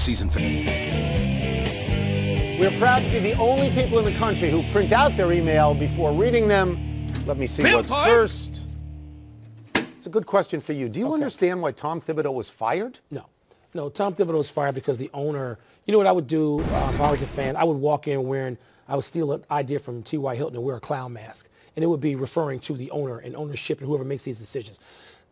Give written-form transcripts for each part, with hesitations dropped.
season finale. We're proud to be the only people in the country who print out their email before reading them. Let me see what's first. It's a good question for you. Do you understand why Tom Thibodeau was fired? No. No, Tom Thibodeau was fired because the owner, you know what I would do if I was a fan? I would walk in wearing, I would steal an idea from T.Y. Hilton and wear a clown mask. And it would be referring to the owner and ownership and whoever makes these decisions.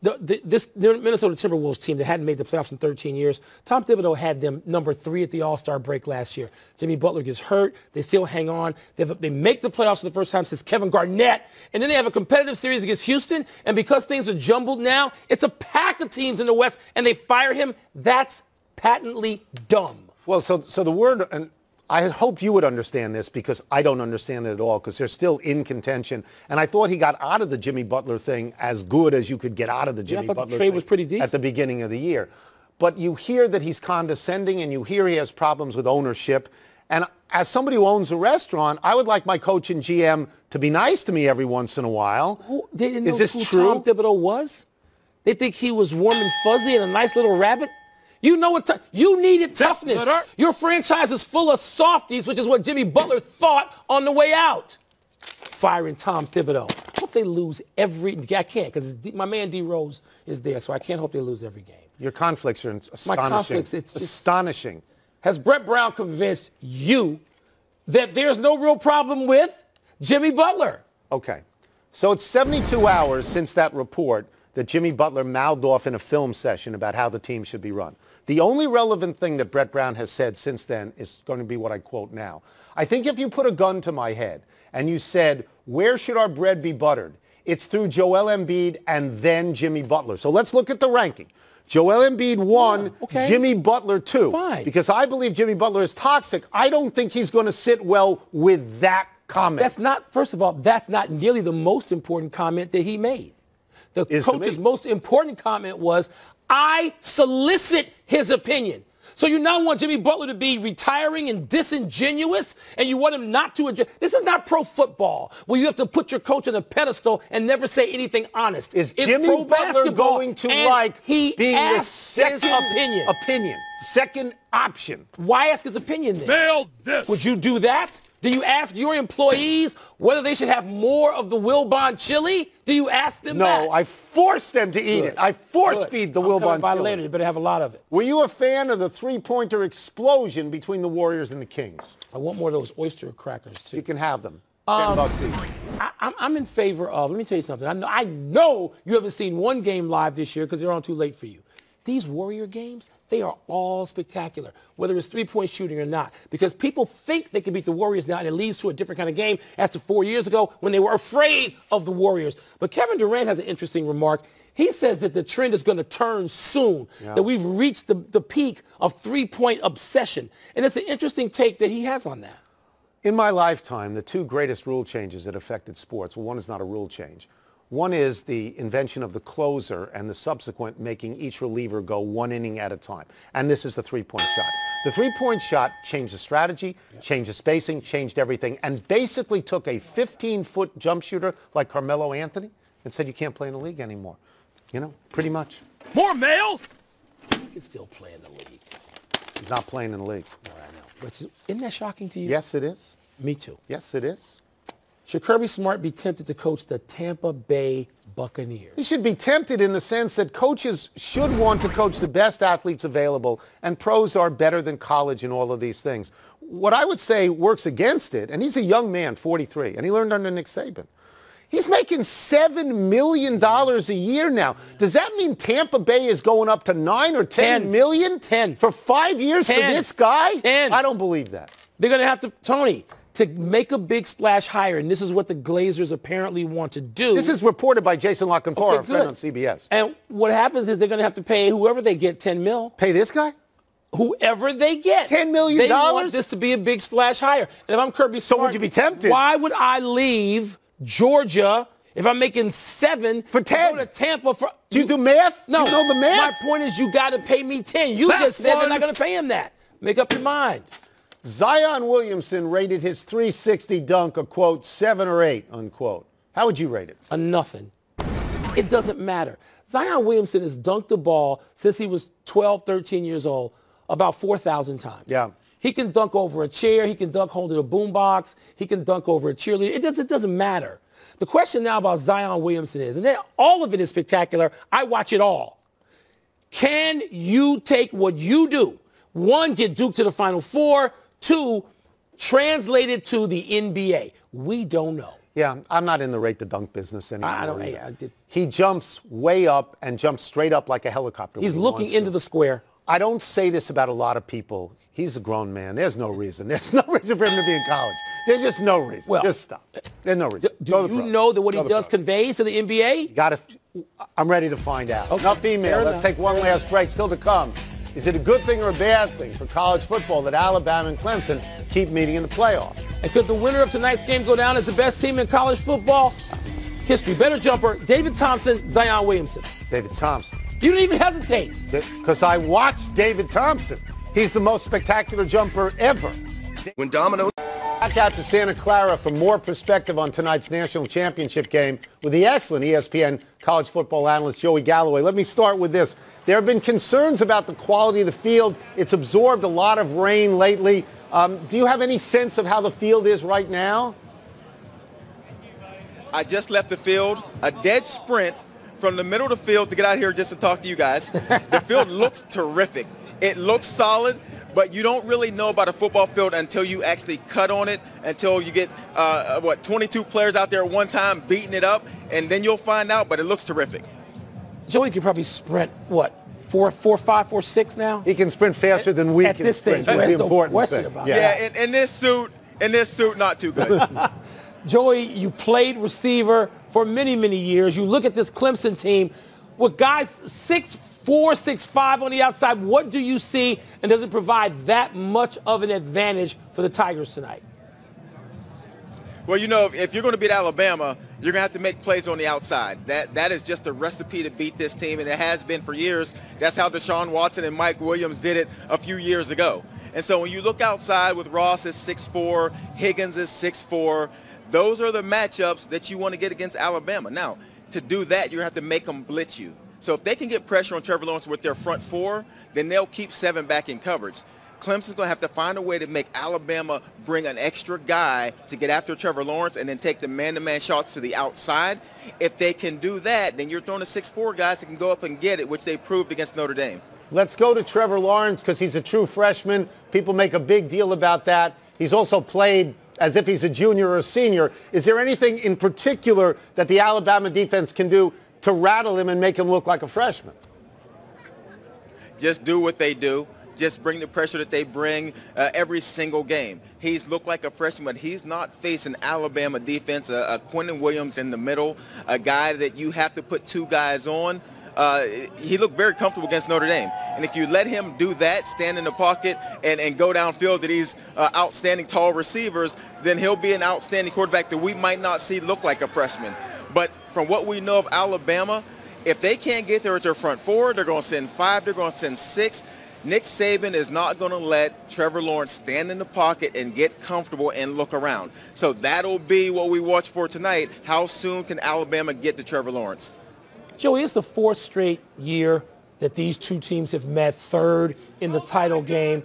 The Minnesota Timberwolves team that hadn't made the playoffs in 13 years, Tom Thibodeau had them number 3 at the All-Star break last year. Jimmy Butler gets hurt. They still hang on. They make the playoffs for the first time since Kevin Garnett. And then they have a competitive series against Houston. And because things are jumbled now, it's a pack of teams in the West, and they fire him. That's patently dumb. Well, so the word, and I had hoped you would understand this because I don't understand it at all because they're still in contention. And I thought he got out of the Jimmy Butler thing as good as you could get out of the Jimmy Butler the trade thing was pretty decent at the beginning of the year. But you hear that he's condescending and you hear he has problems with ownership. And as somebody who owns a restaurant, I would like my coach and GM to be nice to me every once in a while. They didn't know Is this who true? Tom Thibodeau was? They think he was warm and fuzzy and a nice little rabbit? You know what? You needed toughness. Your franchise is full of softies, which is what Jimmy Butler thought on the way out. Firing Tom Thibodeau. Hope they lose every. I can't because my man D Rose is there, so I can't hope they lose every game. Your conflicts are astonishing. My conflicts, it's astonishing. Has Brett Brown convinced you that there's no real problem with Jimmy Butler? Okay, so it's 72 hours since that report that Jimmy Butler mouthed off in a film session about how the team should be run. The only relevant thing that Brett Brown has said since then is going to be what I quote now. I think if you put a gun to my head and you said, where should our bread be buttered? It's through Joel Embiid and then Jimmy Butler. So let's look at the ranking. Joel Embiid 1, Jimmy Butler 2. Fine. Because I believe Jimmy Butler is toxic. I don't think he's going to sit well with that comment. That's not, first of all, that's not nearly the most important comment that he made. The coach's most important comment was, I solicit his opinion. So you now want Jimmy Butler to be retiring and disingenuous, and you want him not to adjust. This is not pro football, where you have to put your coach on a pedestal and never say anything honest. Is Jimmy Butler going to like being the second opinion? Second option. Why ask his opinion then? Nailed this. Would you do that? Do you ask your employees whether they should have more of the Wilbon chili? Do you ask them that? No, I force them to eat it. I force feed the Wilbon chili. Later. You better have a lot of it. Were you a fan of the three-pointer explosion between the Warriors and the Kings? I want more of those oyster crackers, too. You can have them. $10 each. I'm in favor of, let me tell you something. I know you haven't seen one game live this year because they're on too late for you. These Warrior games, they are all spectacular, whether it's three-point shooting or not, because people think they can beat the Warriors now, and it leads to a different kind of game as to 4 years ago when they were afraid of the Warriors. But Kevin Durant has an interesting remark. He says that the trend is going to turn soon, that we've reached the peak of three-point obsession. And it's an interesting take that he has on that. In my lifetime, the two greatest rule changes that affected sports, well, one is not a rule change. One is the invention of the closer and the subsequent making each reliever go one inning at a time. And this is the three-point shot. The three-point shot changed the strategy, changed the spacing, changed everything, and basically took a 15-foot jump shooter like Carmelo Anthony and said you can't play in the league anymore. You know, pretty much. More mail? He can still play in the league. He's not playing in the league. No, I know. But isn't that shocking to you? Yes, it is. Me too. Yes, it is. Should Kirby Smart be tempted to coach the Tampa Bay Buccaneers? He should be tempted in the sense that coaches should want to coach the best athletes available, and pros are better than college and all of these things. What I would say works against it, and he's a young man, 43, and he learned under Nick Saban. He's making $7 million a year now. Does that mean Tampa Bay is going up to 9 or 10 million? 10. For 5 years for this guy? 10. I don't believe that. They're going to have to, Tony, to make a big splash higher, and this is what the Glazers apparently want to do. This is reported by Jason LaCanfora, a friend on CBS. And what happens is they're going to have to pay whoever they get $10 million. Pay this guy? Whoever they get. $10 million? They want this to be a big splash higher. And if I'm Kirby Smart, so would you be tempted? Why would I leave Georgia if I'm making 7 for 10? Go to Tampa for. Do you do math? No. You know the math? My point is you got to pay me 10. You just said they're not going to pay him that. Make up your mind. Zion Williamson rated his 360 dunk a, quote, 7 or 8, unquote. How would you rate it? A nothing. It doesn't matter. Zion Williamson has dunked the ball since he was 12, 13 years old about 4,000 times. Yeah. He can dunk over a chair. He can dunk holding a boombox. He can dunk over a cheerleader. It doesn't matter. The question now about Zion Williamson is, and all of it is spectacular. I watch it all. Can you take what you do? One, get Duke to the Final Four. Two, translate it to the NBA. We don't know. Yeah, I'm not in the rate the dunk business anymore. I don't. He jumps way up and jumps straight up like a helicopter. He's looking into the square. I don't say this about a lot of people. He's a grown man. There's no reason. There's no reason for him to be in college. There's just no reason. Well, just stop. There's no reason. Do you know that what he does conveys to the NBA? I'm ready to find out. Okay, Enough email. Let's take one last break. Still to come. Is it a good thing or a bad thing for college football that Alabama and Clemson keep meeting in the playoffs? And could the winner of tonight's game go down as the best team in college football history? Better jumper, David Thompson, Zion Williamson. David Thompson. You didn't even hesitate. Because I watched David Thompson. He's the most spectacular jumper ever. When Domino... Back out to Santa Clara for more perspective on tonight's national championship game with the excellent ESPN college football analyst Joey Galloway. Let me start with this. There have been concerns about the quality of the field. It's absorbed a lot of rain lately. Do you have any sense of how the field is right now? I just left the field, a dead sprint from the middle of the field to get out here just to talk to you guys. The field looks terrific. It looks solid, but you don't really know about a football field until you actually cut on it, until you get, 22 players out there at one time beating it up, and then you'll find out, but it looks terrific. Joey could probably sprint, 4.5, 4.6 now? He can sprint faster than we can. At this stage, that's the important question thing. about yeah, in this suit, not too good. Joey, you played receiver for many, many years. You look at this Clemson team with guys 6'4", 6'5" on the outside. What do you see, and does it provide that much of an advantage for the Tigers tonight? Well, if you're going to beat Alabama, you're going to have to make plays on the outside. That is just a recipe to beat this team, and it has been for years. That's how Deshaun Watson and Mike Williams did it a few years ago. And so when you look outside with Ross is 6'4", Higgins is 6'4", those are the matchups that you want to get against Alabama. Now, to do that, you have to make them blitz you. So if they can get pressure on Trevor Lawrence with their front four, then they'll keep 7 back in coverage. Clemson's going to have to find a way to make Alabama bring an extra guy to get after Trevor Lawrence and then take the man-to-man shots to the outside. If they can do that, then you're throwing the 6'4" guys that can go up and get it, which they proved against Notre Dame. Let's go to Trevor Lawrence because he's a true freshman. People make a big deal about that. He's also played as if he's a junior or a senior. Is there anything in particular that the Alabama defense can do to rattle him and make him look like a freshman? Just do what they do. Just bring the pressure that they bring every single game. He's looked like a freshman, but he's not facing Alabama defense, a Quentin Williams in the middle, a guy that you have to put 2 guys on. He looked very comfortable against Notre Dame. And if you let him do that, stand in the pocket and go downfield to these outstanding tall receivers, then he'll be an outstanding quarterback that we might not see look like a freshman. But from what we know of Alabama, if they can't get there at their front four, they're going to send 5, they're going to send 6. Nick Saban is not going to let Trevor Lawrence stand in the pocket and get comfortable and look around. So that'll be what we watch for tonight. How soon can Alabama get to Trevor Lawrence? Joey, it's the 4th straight year that these two teams have met, 3rd in the title game.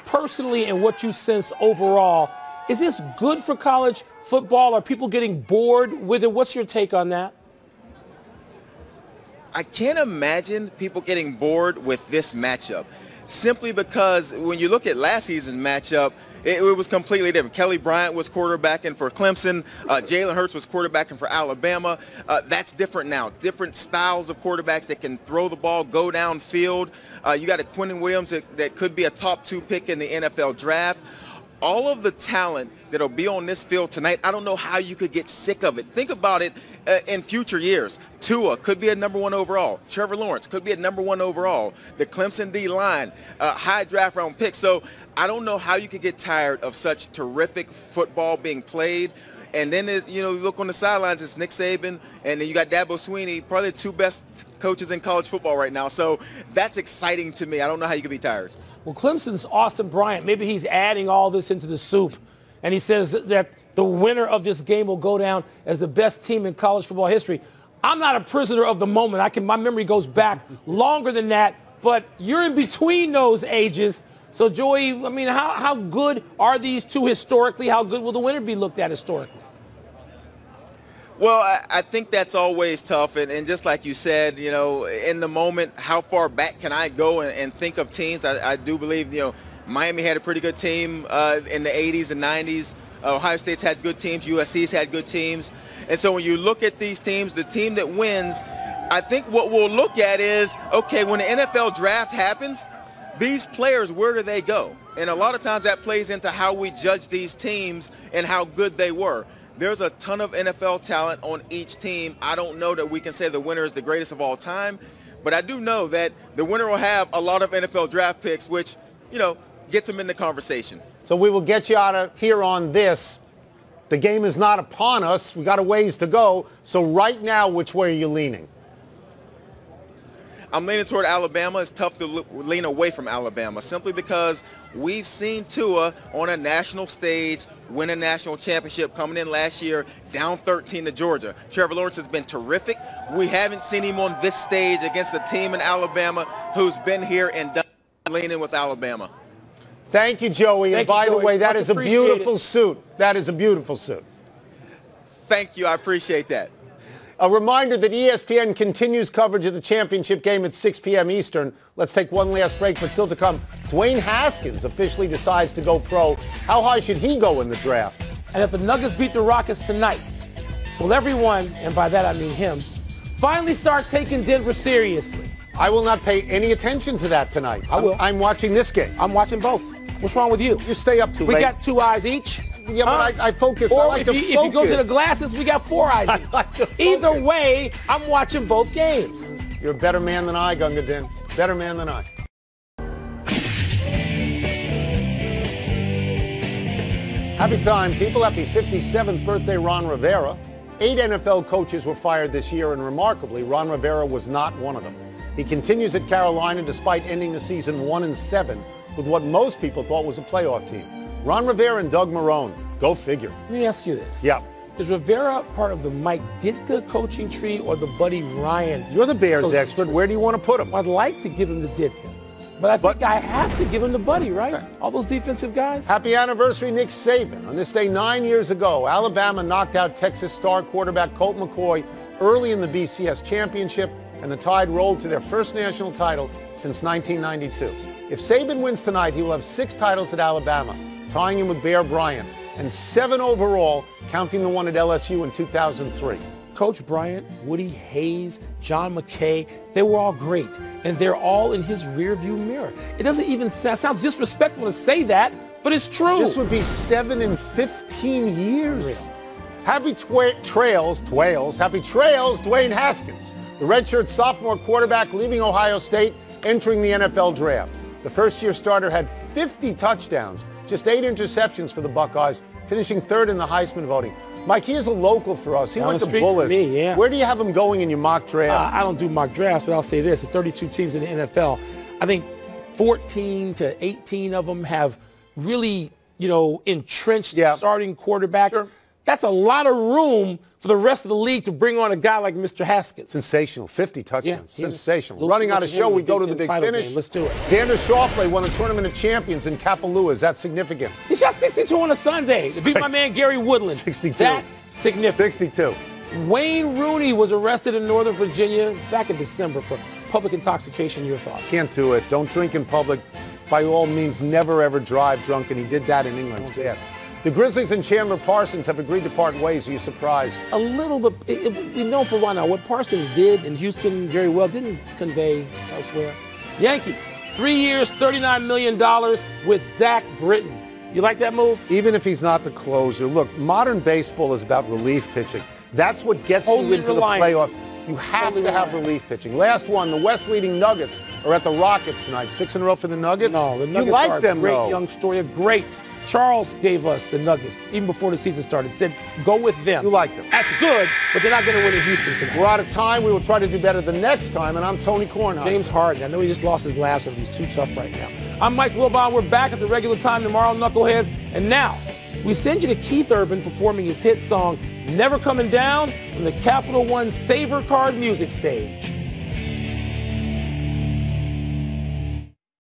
Personally, and what you sense overall, is this good for college football? Are people getting bored with it? What's your take on that? I can't imagine people getting bored with this matchup, simply because when you look at last season's matchup, it was completely different. Kelly Bryant was quarterbacking for Clemson. Jalen Hurts was quarterbacking for Alabama. That's different now. Different styles of quarterbacks that can throw the ball, go downfield. You got a Quentin Williams that could be a top 2 pick in the NFL draft. All of the talent that'll be on this field tonight, I don't know how you could get sick of it. Think about it in future years. Tua could be a number 1 overall. Trevor Lawrence could be a number 1 overall. The Clemson D-line, high draft round pick. So I don't know how you could get tired of such terrific football being played. And then, you look on the sidelines, it's Nick Saban, and then you got Dabo Swinney, probably the 2 best coaches in college football right now. So that's exciting to me. I don't know how you could be tired. Well, Clemson's Austin Bryant. Maybe he's adding all this into the soup. And he says that the winner of this game will go down as the best team in college football history. I'm not a prisoner of the moment. My memory goes back longer than that. but you're in between those ages. So, Joey, I mean, how good are these two historically? How good will the winner be looked at historically? Well, I think that's always tough. And just like you said, you know, in the moment, how far back can I go and think of teams? I do believe, you know, Miami had a pretty good team in the 80s and 90s. Ohio State's had good teams. USC's had good teams. And so when you look at these teams, the team that wins, I think what we'll look at is, okay, when the NFL draft happens, these players, where do they go? And a lot of times that plays into how we judge these teams and how good they were. There's a ton of NFL talent on each team. I don't know that we can say the winner is the greatest of all time, but I do know that the winner will have a lot of NFL draft picks, which, you know, gets them in the conversation. So we will get you out of here on this. The game is not upon us. We got a ways to go. So right now, which way are you leaning? I'm leaning toward Alabama. It's tough to lean away from Alabama simply because we've seen Tua on a national stage win a national championship, coming in last year down 13 to Georgia. Trevor Lawrence has been terrific. We haven't seen him on this stage against a team in Alabama who's been here and done. Leaning with Alabama. Thank you, Joey. And by the way, that is a beautiful suit. That is a beautiful suit. Thank you. I appreciate that. A reminder that ESPN continues coverage of the championship game at 6 p.m. Eastern. Let's take one last break, but still to come. Dwayne Haskins officially decides to go pro. How high should he go in the draft? And if the Nuggets beat the Rockets tonight, will everyone, and by that I mean him, finally start taking Denver seriously? I will not pay any attention to that tonight. I will. I'm watching this game. I'm watching both. What's wrong with you? You stay up too late. We got 2 eyes each. Yeah, but I focus. Or I like if you go to the glasses, we got 4 eyes each. Like to Either way, I'm watching both games. You're a better man than I, Gunga Din. Better man than I. Happy time, people. Happy 57th birthday, Ron Rivera. 8 NFL coaches were fired this year, and remarkably, Ron Rivera was not one of them. He continues at Carolina despite ending the season 1-7 with what most people thought was a playoff team. Ron Rivera and Doug Marrone. Go figure. Let me ask you this. Yeah. Is Rivera part of the Mike Ditka coaching tree or the Buddy Ryan? You're the Bears expert. Where do you want to put him? I'd like to give him the Ditka. But I think I have to give him the Buddy, right? Okay. All those defensive guys. Happy anniversary, Nick Saban. On this day 9 years ago, Alabama knocked out Texas star quarterback Colt McCoy early in the BCS championship, and the Tide rolled to their first national title since 1992. If Saban wins tonight, he will have 6 titles at Alabama, tying him with Bear Bryant, and 7 overall, counting the one at LSU in 2003. Coach Bryant, Woody Hayes, John McKay, they were all great, and they're all in his rearview mirror. It doesn't even sounds disrespectful to say that, but it's true. This would be 7 in 15 years. Happy trails, Dwayne Haskins, the redshirt sophomore quarterback leaving Ohio State, entering the NFL draft. The first-year starter had 50 touchdowns, just 8 interceptions for the Buckeyes, finishing 3rd in the Heisman voting. Mike, he is a local for us. He went to Bullis. Me, yeah. Where do you have him going in your mock draft? I don't do mock drafts, but I'll say this. The 32 teams in the NFL, I think 14 to 18 of them have really, entrenched starting quarterbacks. Sure. That's a lot of room for the rest of the league to bring on a guy like Mr. Haskins. Sensational. 50 touchdowns. Yeah, sensational. Running out of show, we go to the big finish. Game. Let's do it. Xander Schauffele won the Tournament of Champions in Kapalua. Is that significant? He shot 62 on a Sunday to beat my man Gary Woodland. 62. That's significant. 62. Wayne Rooney was arrested in Northern Virginia back in December for public intoxication. Your thoughts? Can't do it. Don't drink in public. By all means, never ever drive drunk, and he did that in England. Yeah. The Grizzlies and Chandler Parsons have agreed to part ways. Are you surprised? A little bit. We know for one now what Parsons did in Houston very well didn't convey elsewhere. Yankees, 3 years, $39 million with Zach Britton. You like that move? Even if he's not the closer. Look, modern baseball is about relief pitching. That's what gets you into the playoffs. You have to have relief pitching. Last one, the West-leading Nuggets are at the Rockets tonight. 6 in a row for the Nuggets? No, the Nuggets are a great young story. Great. Charles gave us the Nuggets, even before the season started, said go with them. You like them. That's good, but they're not going to win in Houston tonight. We're out of time. We will try to do better the next time, and I'm Tony Kornheiser. James Harden. I know he just lost his last one. He's too tough right now. I'm Mike Wilbon. We're back at the regular time tomorrow, Knuckleheads. And now, we send you to Keith Urban performing his hit song, Never Coming Down, from the Capital One Saver Card Music Stage.